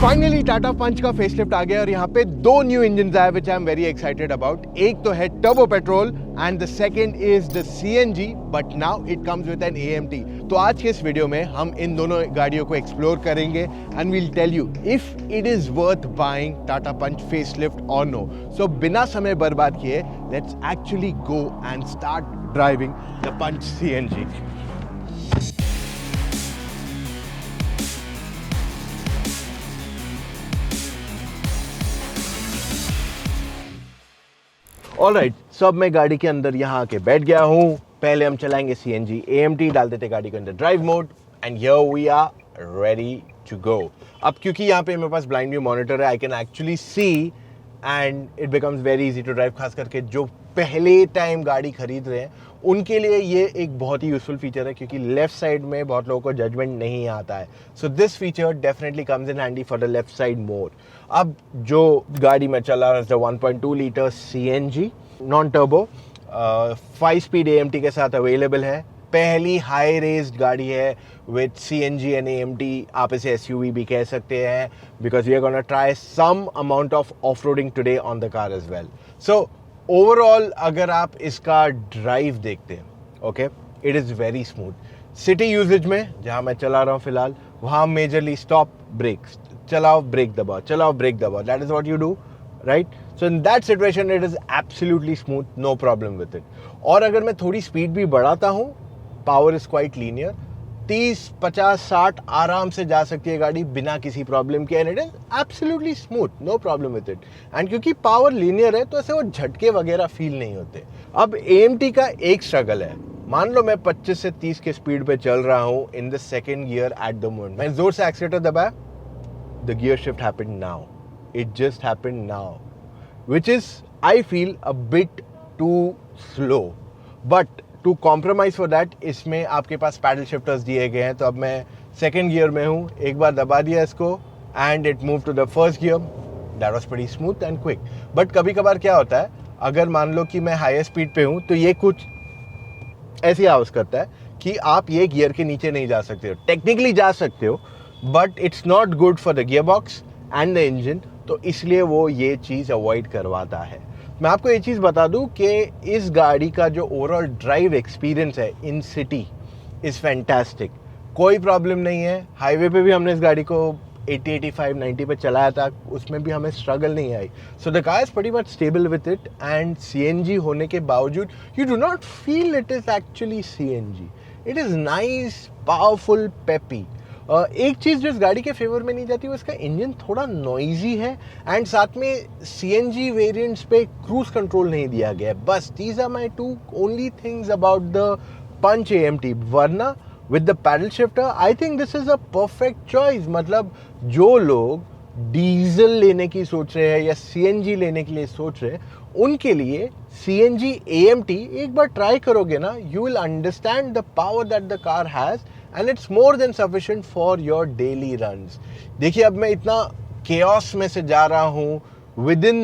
Finally Tata पंच का facelift आ गया और यहाँ पे दो न्यू इंजन आए which I am very excited about. एक तो है turbo petrol and the second is the CNG, but now it comes with an AMT. तो आज के इस वीडियो में हम इन दोनों गाड़ियों को एक्सप्लोर करेंगे and we'll tell you if it is worth buying Tata Punch facelift और नो. सो बिना समय बर्बाद किए let's actually go and start driving the Punch CNG. Alright, so अब मैं गाड़ी के अंदर यहाँ आके बैठ गया हूँ. पहले हम चलाएंगे सीएनजी एएमटी, डाल देते गाड़ी के अंदर drive mode and here we are ready to go. अब क्योंकि यहाँ पे मेरे पास ब्लाइंड व्यू मॉनिटर है, I can actually see and it becomes very easy to drive. खास करके जो पहले टाइम गाड़ी खरीद रहे हैं उनके लिए ये एक बहुत ही यूजफुल फीचर है, क्योंकि लेफ्ट साइड में बहुत लोगों को जजमेंट नहीं आता है. So this feature definitely comes in handy for the left side mode. अब जो गाड़ी में चला रहा है 1.2 litre CNG non turbo 5 speed AMT के साथ अवेलेबल है. पहली हाई रेस्ड गाड़ी है विद सीएनजी एंड एएमटी. आप इसे एसयूवी भी कह सकते हैं because we are gonna try some amount of off roading today on the car as well. So overall अगर आप इसका ड्राइव देखते हैं, okay, it is very smooth. City usages में जहाँ मैं चला रहा हूँ फिलहाल, वहाँ मेजरली स्टॉप ब्रेक, चलाओ ब्रेक दबाओ, चलाओ ब्रेक दबाओ, that is what you do, right. So in that situation it is absolutely smooth, no problem with it. और अगर मैं थोड़ी स्पीड भी बढ़ाता हूँ, पावर इज़ क्वाइट लीनियर. 30, 50, 60 आराम से जा सकती है गाड़ी बिना किसी प्रॉब्लम के. And it is absolutely smooth, no problem with it. And क्योंकि पावर लीनियर है तो ऐसे वो झटके वगैरह फील नहीं होते. अब एएमटी का एक स्ट्रगल है. मान लो मैं 25 से 30 के स्पीड पे चल रहा हूँ in the second gear at the moment, मैं जोर से एक्सीलेटर दबाया, the gear shift happened now, it just happened now, which is I feel a bit too slow. But to compromise for that, इसमें आपके पास पैडल शिफ्टर्स दिए गए हैं. तो अब मैं सेकेंड गियर में हूँ, एक बार दबा दिया इसको and it move to the first gear. That was pretty smooth and quick. But कभी कभार क्या होता है, अगर मान लो कि मैं हायर स्पीड पे हूँ तो ये कुछ ऐसी आवाज़ करता है कि आप ये गियर के नीचे नहीं जा सकते हो. टेक्निकली जा सकते हो but it's not good for the gear box and the engine. तो इसलिए वो ये चीज़ अवॉइड करवाता है. मैं आपको ये चीज़ बता दूं कि इस गाड़ी का जो ओवरऑल ड्राइव एक्सपीरियंस है इन सिटी इज़ फैंटास्टिक. कोई प्रॉब्लम नहीं है. हाईवे पे भी हमने इस गाड़ी को 80, 85, 90 पे चलाया था, उसमें भी हमें स्ट्रगल नहीं आई. So the car is pretty much stable with it. And CNG होने के बावजूद you do not feel it is actually CNG. It is nice, powerful, peppy. एक चीज़ जो इस गाड़ी के फेवर में नहीं जाती वो इसका इंजन थोड़ा नॉइजी है. एंड साथ में सीएनजी वेरिएंट्स पे क्रूज कंट्रोल नहीं दिया गया है. बस these are my two only things about the Punch AMT. वरना with the paddle shifter I think this is a perfect choice. मतलब जो लोग डीजल लेने की सोच रहे हैं या सीएनजी लेने के लिए सोच रहे हैं, उनके लिए सीएनजी एएमटी एक बार ट्राई करोगे ना, you will understand the power that the car has and it's more than sufficient for your daily runs. देखिए अब मैं इतना chaos में से जा रहा हूँ within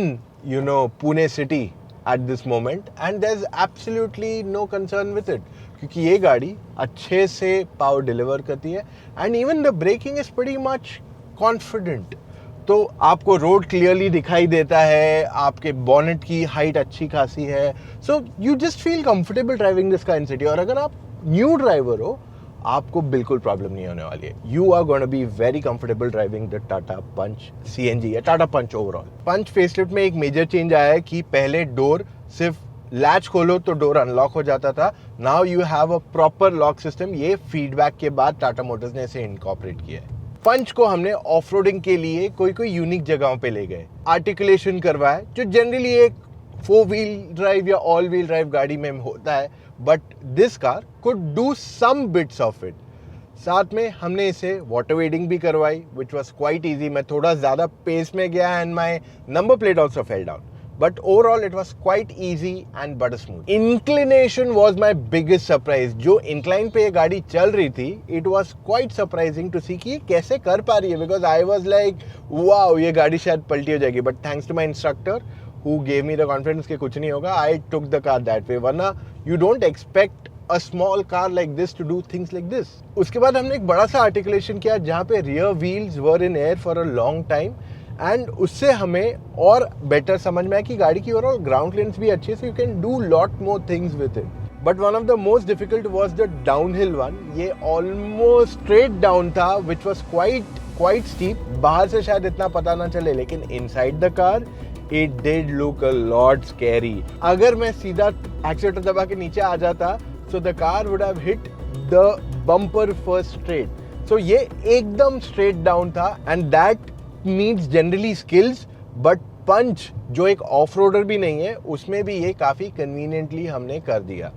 Pune city at this moment and there's absolutely no concern with it, क्योंकि ये गाड़ी अच्छे से पावर डिलीवर करती है and even the braking is pretty much confident. तो आपको रोड क्लियरली दिखाई देता है, आपके बॉनेट की हाइट अच्छी खासी है. So you just feel comfortable driving this car in city. और अगर आप न्यू ड्राइवर हो, आपको बिल्कुल प्रॉब्लम नहीं होने वाली है. You are gonna be very comfortable driving the Tata Punch CNG या Tata Punch overall. Punch facelift में एक मेजर चेंज आया है कि पहले डोर सिर्फ लैच खोलो तो डोर अनलॉक हो जाता था. Now you have a proper lock system. ये फीडबैक के बाद टाटा मोटर्स ने इसे इनकॉर्पोरेट किया है. पंच को हमने ऑफ रोडिंग के लिए कोई यूनिक जगहों पे ले गए, आर्टिकुलेशन करवाए, जो जनरली एक 4 व्हील ड्राइव या ऑल व्हील ड्राइव गाड़ी में होता है. But this car could do some bits of it. साथ में हमने इसे वाटर वेडिंग भी करवाई विच वॉज क्वाइट ईजी. मैं थोड़ा ज़्यादा पेस में गया and my number plate also fell down, but overall it was quite easy and butter smooth. Inclination was my biggest surprise. जो इंक्लाइन पे ये गाड़ी चल रही थी, it was quite surprising to see कि ये कैसे कर पा रही है. Because I was like wow, ये गाड़ी शायद पलटी हो जाएगी. But thanks to my instructor who gave me the confidence कि कुछ नहीं होगा, I took the car that way. वरना you don't expect a small car like this to do things like this. उसके बाद हमने एक बड़ा सा आर्टिकुलेशन किया जहाँ पे rear wheels were in air for a long time and उससे हमें और better समझ में आया कि गाड़ी की overall ground clearance भी अच्छी है, so you can do lot more things with it. But one of the most difficult was the downhill one. ये almost straight down था, which was quite steep. बाहर से शायद इतना पता ना चले, लेकिन inside the car it did look a lot scary. अगर मैं सीधा एक्सीलेटर दबा के नीचे आ जाता, so the car would have hit the bumper first straight. So ये एकदम straight down था, and that needs generally skills, but punch जो एक ऑफ-रोडर भी नहीं है, उसमें भी ये काफी conveniently हमने कर दिया.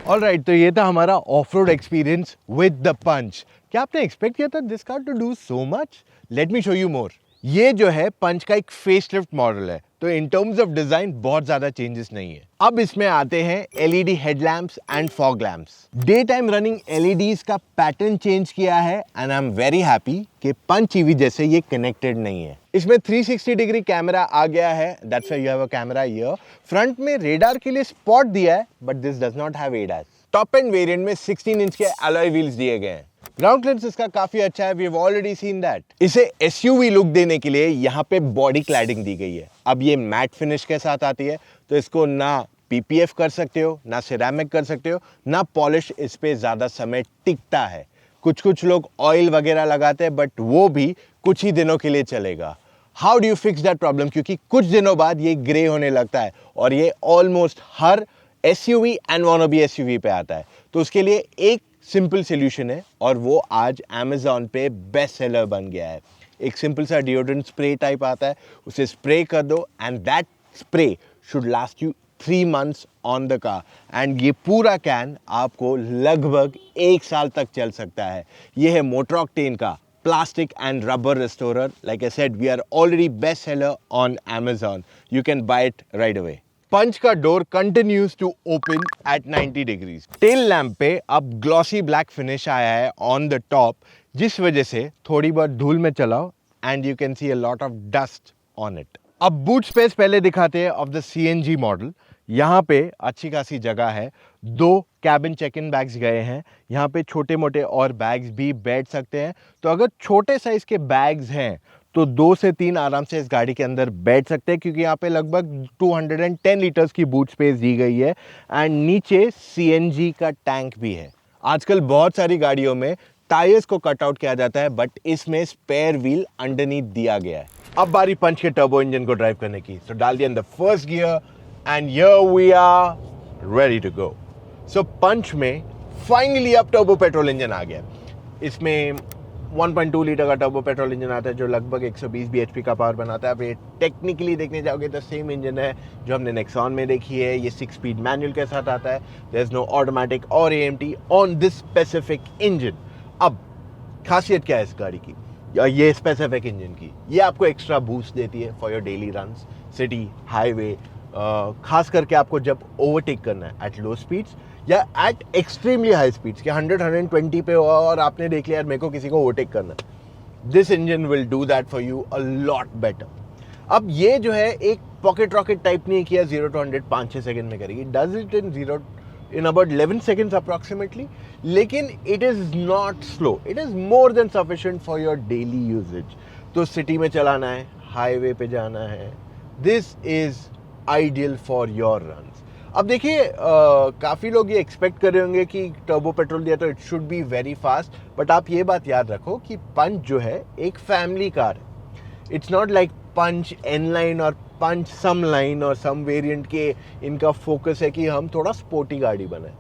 Alright, तो ये था हमारा off road experience with the punch. क्या आपने एक्सपेक्ट किया था this car to do so much? Let me show you more. ये जो है पंच का एक फेसलिफ्ट मॉडल है, तो इन टर्म्स ऑफ डिजाइन बहुत ज्यादा चेंजेस नहीं है. अब इसमें आते हैं LED headlamps and fog lamps. Day time running LEDs का पैटर्न चेंज किया है and I am very happy कि पंच ईवी जैसे ये कनेक्टेड नहीं है. इसमें 360 डिग्री कैमरा आ गया है, that's why you have a camera here. Front में रेडार के लिए स्पॉट दिया है, but this does not have ADAS. Top end variant में 16 इंच के अलॉय व्हील्स दिए गए हैं. ग्राउंड क्लियरेंस इसका काफी अच्छा है, we have already seen that. इसे एसयूवी लुक देने के लिए यहाँ पे बॉडी क्लैडिंग दी गई है. अब ये मैट फिनिश के साथ आती है, तो इसको ना पीपीएफ कर सकते हो, ना सिरेमिक कर सकते हो, ना पॉलिश इस पे ज्यादा समय टिकता है. कुछ लोग ऑयल वगैरह लगाते हैं, बट वो भी कुछ ही दिनों के लिए चलेगा. How do you fix that problem? क्योंकि कुछ दिनों बाद ये ग्रे होने लगता है और ये almost her SUV and wannabe SUV पे आता है. तो उसके लिए एक सिंपल सोल्यूशन है और वो आज Amazon पे बेस्ट सेलर बन गया है. एक सिंपल सा डिओड्रेंट स्प्रे टाइप आता है, उसे स्प्रे कर दो and that spray should last you 3 months on the car. And ये पूरा कैन आपको लगभग 1 साल तक चल सकता है. ये है मोटर ऑक्टेन का plastic and rubber restorer. Like I said, we are already best seller on Amazon. You can buy it right away. पंच का door continues to open at 90 degrees. Tail lamp पे अब ग्लॉसी ब्लैक फिनिश आया है on the top, जिस वजह से थोड़ी बहुत धूल में चलाओ and you can see a lot of dust on it. अब बूट स्पेस पहले दिखाते हैं ऑफ द सीएनजी मॉडल. यहाँ पे अच्छी खासी जगह है. 2 कैबिन चेक इन बैग्स गए हैं. यहाँ पे छोटे मोटे और बैग्स भी बैठ सकते हैं. तो अगर छोटे साइज के बैग्स हैं तो 2 से 3 आराम से इस गाड़ी के अंदर बैठ सकते हैं, क्योंकि यहाँ पे लगभग 210 लीटर्स की बूट स्पेस दी गई है एंड नीचे सीएनजी का टैंक भी है. आजकल बहुत सारी गाड़ियों में टायर्स को कट आउट किया जाता है, बट इसमें स्पेयर व्हील अंडरनीथ दिया गया है. अब बारी पंच के टर्बो इंजन को ड्राइव करने की. सो डाल दिया in the first gear and here we are ready to go. So Punch में फाइनली अब टर्बो पेट्रोल इंजन आ गया. इसमें 1.2 लीटर का टर्बो पेट्रोल इंजन आता है जो लगभग 120 bhp का पावर बनाता है. अब ये टेक्निकली देखने जाओगे तो सेम इंजन है जो हमने नेक्सॉन में देखी है. ये 6 स्पीड मैनुअल के साथ आता है. देयर इज नो ऑटोमेटिक और AMT on this specific engine. अब खासियत क्या है इस गाड़ी की, ये स्पेसिफिक इंजन की? ये आपको एक्स्ट्रा बूस्ट देती है for your daily runs, city, highway, खास करके आपको जब ओवरटेक करना है एट लो स्पीड्स या एट एक्सट्रीमली हाई स्पीड्स के 100-120 पे हो और आपने देख लिया यार मेरे को किसी को ओवरटेक करना है, this engine will do that for you a lot better. अब ये जो है एक पॉकेट रॉकेट टाइप नहीं किया 0 to 100 5-6 सेकंड में करेगी. Does it in about 11 seconds approximately. लेकिन it is not slow, it is more than sufficient for your daily usage. तो सिटी में चलाना है, हाईवे पे जाना है, this is ideal for your runs. अब देखिए काफ़ी लोग ये एक्सपेक्ट कर रहे होंगे कि टर्बो पेट्रोल दिया तो it should be very fast, but आप ये बात याद रखो कि पंच जो है एक फैमिली कार है. It's not like Punch N line और पंच सम लाइन और सम वेरिएंट के इनका फोकस है कि हम थोड़ा स्पोर्टी गाड़ी बनाए.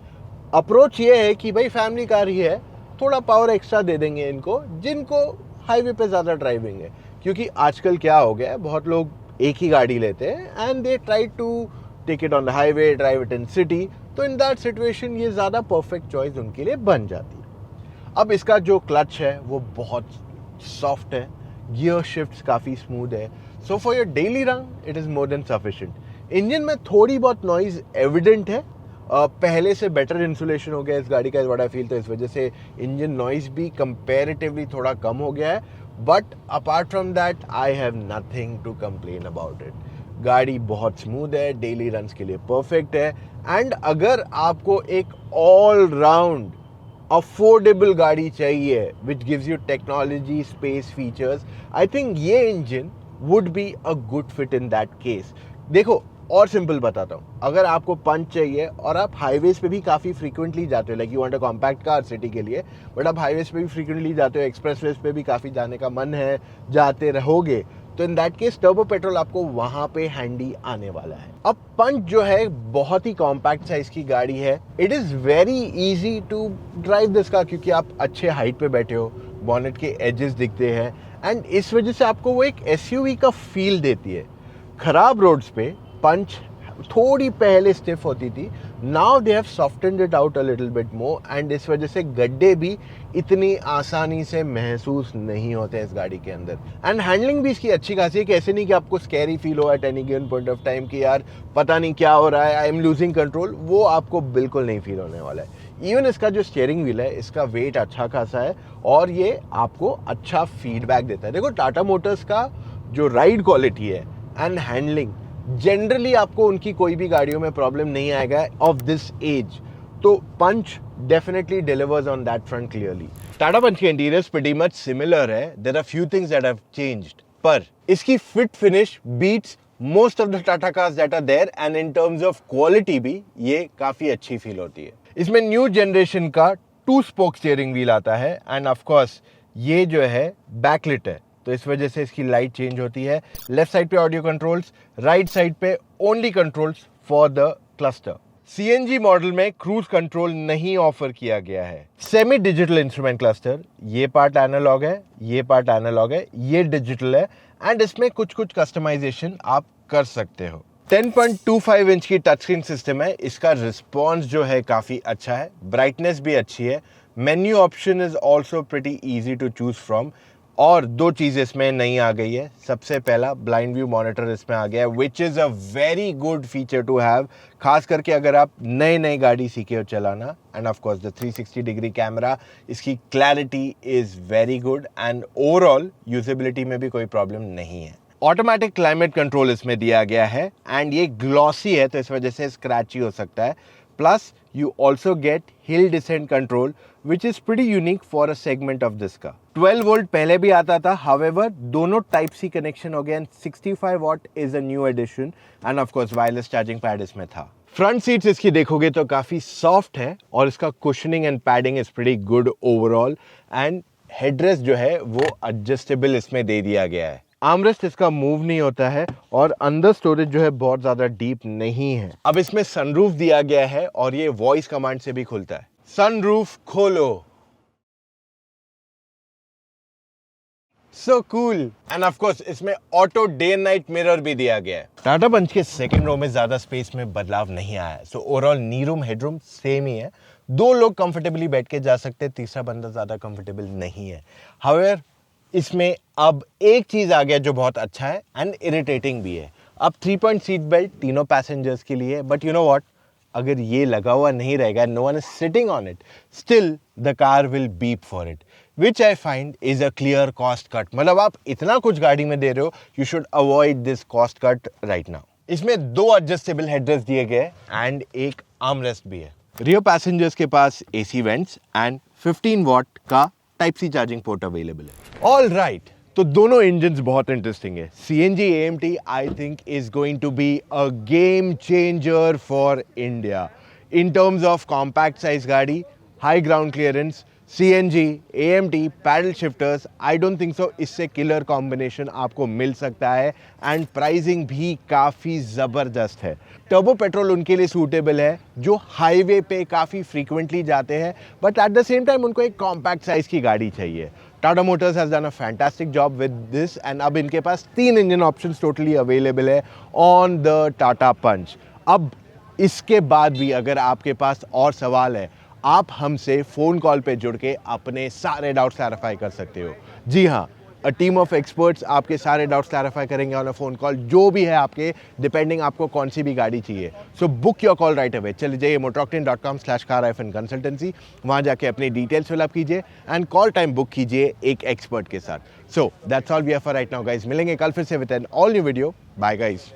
अप्रोच ये है कि भाई फैमिली कार ही है, थोड़ा पावर एक्स्ट्रा दे देंगे इनको जिनको हाईवे पे ज़्यादा ड्राइविंग है. क्योंकि आजकल क्या हो गया है, बहुत लोग एक ही गाड़ी लेते हैं and they try to take it on the highway, drive it in city. तो इन दैट सिचुएशन ये ज़्यादा परफेक्ट चॉइस उनके लिए बन जाती है. अब इसका जो क्लच है वो बहुत सॉफ्ट है, गियर शिफ्ट्स काफ़ी स्मूथ है. So for your daily run it is more than sufficient. Engine में थोड़ी बहुत नॉइज़ एविडेंट है, पहले से बेटर इंसुलेशन हो गया इस गाड़ी का, इस बड़ा फील, तो इस वजह से इंजन नॉइज़ भी कंपैरेटिवली थोड़ा कम हो गया है. But apart from that I have nothing to complain about it. गाड़ी बहुत स्मूथ है, डेली रन्स के लिए परफेक्ट है एंड अगर आपको एक ऑल राउंड अफोर्डेबल गाड़ी चाहिए which gives you technology, space, features, I think ये engine would be a good fit in that case. देखो और सिंपल बताता हूँ, अगर आपको पंच चाहिए और आप हाईवेज पे भी काफ़ी फ्रीक्वेंटली जाते हो, like you want a compact car city के लिए, बट आप हाईवेज पे भी फ्रीक्वेंटली जाते हो, एक्सप्रेसवेज पे भी काफ़ी जाने का मन है, जाते रहोगे, तो in that case turbo petrol आपको वहां पे हैंडी आने वाला है। अब पंच जो है बहुत ही कॉम्पैक्ट साइज की गाड़ी है। It is very easy to drive this car, क्योंकि आप अच्छे हाइट पे बैठे हो, बॉनेट के एजेस दिखते हैं, एंड इस वजह से आपको वो एक एसयूवी का फील देती है। खराब रोड्स पे पंच थोड़ी पहले स्टिफ होती थी, now they have softened it out a little bit more, and इस वजह से गड्ढे भी इतनी आसानी से महसूस नहीं होते इस गाड़ी के अंदर। एंड हैंडलिंग भी इसकी अच्छी खासी है, कि ऐसे नहीं कि आपको स्कैरी फील हो at any given point of time कि यार पता नहीं क्या हो रहा है, आई एम लूजिंग कंट्रोल, वो आपको बिल्कुल नहीं फील होने वाला है। इवन इसका जो स्टीयरिंग व्हील है, इसका वेट अच्छा खासा है और ये आपको अच्छा फीडबैक देता है। देखो टाटा मोटर्स का जो राइड क्वालिटी है एंड हैंडलिंग, जनरली आपको उनकी कोई भी गाड़ियों में प्रॉब्लम नहीं आएगा ऑफ दिस एज, तो Punch definitely delivers on that front clearly. Tata Punch के इंटीरियर्स प्रीटी मच सिमिलर है, there are few things that have changed, पर इसकी fit finish beats most of the Tata cars that are there, and in terms of quality भी ये काफी अच्छी feel होती है। इसमें न्यू जनरेशन का 2 स्पोक स्टीयरिंग व्हील आता है, एंड ऑफ कोर्स ये जो है बैकलिट है, तो इस वजह से इसकी लाइट चेंज होती है। लेफ्ट साइड पे ऑडियो कंट्रोल्स, राइट साइड पे only controls for the cluster. CNG model में क्रूज कंट्रोल नहीं ऑफर किया गया है। सेमी डिजिटल इंस्ट्रूमेंट क्लस्टर, ये पार्ट एनालॉग है, ये पार्ट एनालॉग है, ये डिजिटल है, एंड इसमें कुछ कुछ कस्टमाइजेशन आप कर सकते हो। 10.25 इंच की टच स्क्रीन सिस्टम है, इसका रिस्पॉन्स जो है काफी अच्छा है, ब्राइटनेस भी अच्छी है, menu option is also pretty easy to choose from, और 2 चीज़ इसमें नई आ गई है। सबसे पहला ब्लाइंड व्यू मॉनिटर इसमें आ गया है, which is a very good feature to have, खास करके अगर आप नई गाड़ी सीखे हो चलाना। And of course the 360 degree camera, इसकी clarity is very good, and overall usability में भी कोई प्रॉब्लम नहीं है। ऑटोमेटिक क्लाइमेट कंट्रोल इसमें दिया गया है, एंड ये ग्लॉसी है तो इस वजह से स्क्रैची हो सकता है। Plus you also get hill descent control, which is pretty unique for a segment of this car. 12 volt पहले भी आता था, however दोनों टाइप सी कनेक्शन हो गए, 65 watt is a new addition, and of course wireless charging pad इसमें था। Front seats इसकी देखोगे तो काफी सॉफ्ट है, और इसका cushioning and padding is pretty good overall, and headrest जो है वो एडजस्टेबल इसमें दे दिया गया है। आर्मरेस्ट इसका मूव नहीं होता है, और अंदर स्टोरेज जो है बहुत ज्यादा डीप नहीं है। अब इसमें सनरूफ दिया गया है, और ये वॉइस कमांड से भी खुलता है। सनरूफ खोलो, so cool. And of course इसमें ऑटो डे नाइट मिरर भी दिया गया है। टाटा पंच के सेकंड रो में ज्यादा स्पेस में बदलाव नहीं आया है, so overall knee room headroom same ही है, 2 लोग कंफर्टेबली बैठ के जा सकते हैं, तीसरा बंदा ज्यादा कंफर्टेबल नहीं है। हाउएवर इसमें अब एक चीज आ गया जो बहुत अच्छा है एंड इरिटेटिंग भी है। अब 3 पॉइंट सीट बेल्ट तीनों पैसेंजर्स के लिए, बट यू नो व्हाट, अगर ये लगा हुआ नहीं रहेगा, no one is sitting on it, still the car will beep for it, which I find is a clear cost cut. मतलब आप इतना कुछ गाड़ी में दे रहे हो, you should avoid this cost cut right now. इसमें 2 एडजस्टेबल हेडरेस्ट दिए गए एंड एक आर्मरेस्ट भी है। रियर पैसेंजर्स के पास एसी वेंट्स एंड 15 वॉट का type C charging port available है। ऑल राइट, तो दोनों इंजन्स बहुत इंटरेस्टिंग है। CNG AMT I think is going to be a game changer for India in terms of compact size गाड़ी, high ground clearance, CNG AMT paddle shifters. I don't think so इससे killer combination आपको मिल सकता है, and pricing भी काफ़ी ज़बरदस्त है। Turbo petrol उनके लिए सूटेबल है जो हाईवे पे काफ़ी फ्रीक्वेंटली जाते हैं, but at the same time उनको एक कॉम्पैक्ट साइज की गाड़ी चाहिए। Tata Motors has done a fantastic job with this, and अब इनके पास 3 इंजन ऑप्शंस टोटली अवेलेबल है ऑन द टाटा पंच। अब इसके बाद भी अगर आपके पास और सवाल है, आप हमसे फ़ोन कॉल पे जुड़ के अपने सारे डाउट्स क्लैरिफाई कर सकते हो। जी हाँ, अ टीम ऑफ एक्सपर्ट्स आपके सारे डाउट्स क्लैरिफाई करेंगे ऑन अ फ़ोन कॉल, जो भी है आपके, डिपेंडिंग आपको कौन सी भी गाड़ी चाहिए। So book your call right away. चले जाइए motoroctane.com/car-consultancy, वहाँ जाके अपनी डिटेल्स फिलअप कीजिए एंड कॉल टाइम बुक कीजिए एक एक्सपर्ट के साथ। So that's all we have for right now guys. मिलेंगे कल फिर से with an all new video. Bye guys.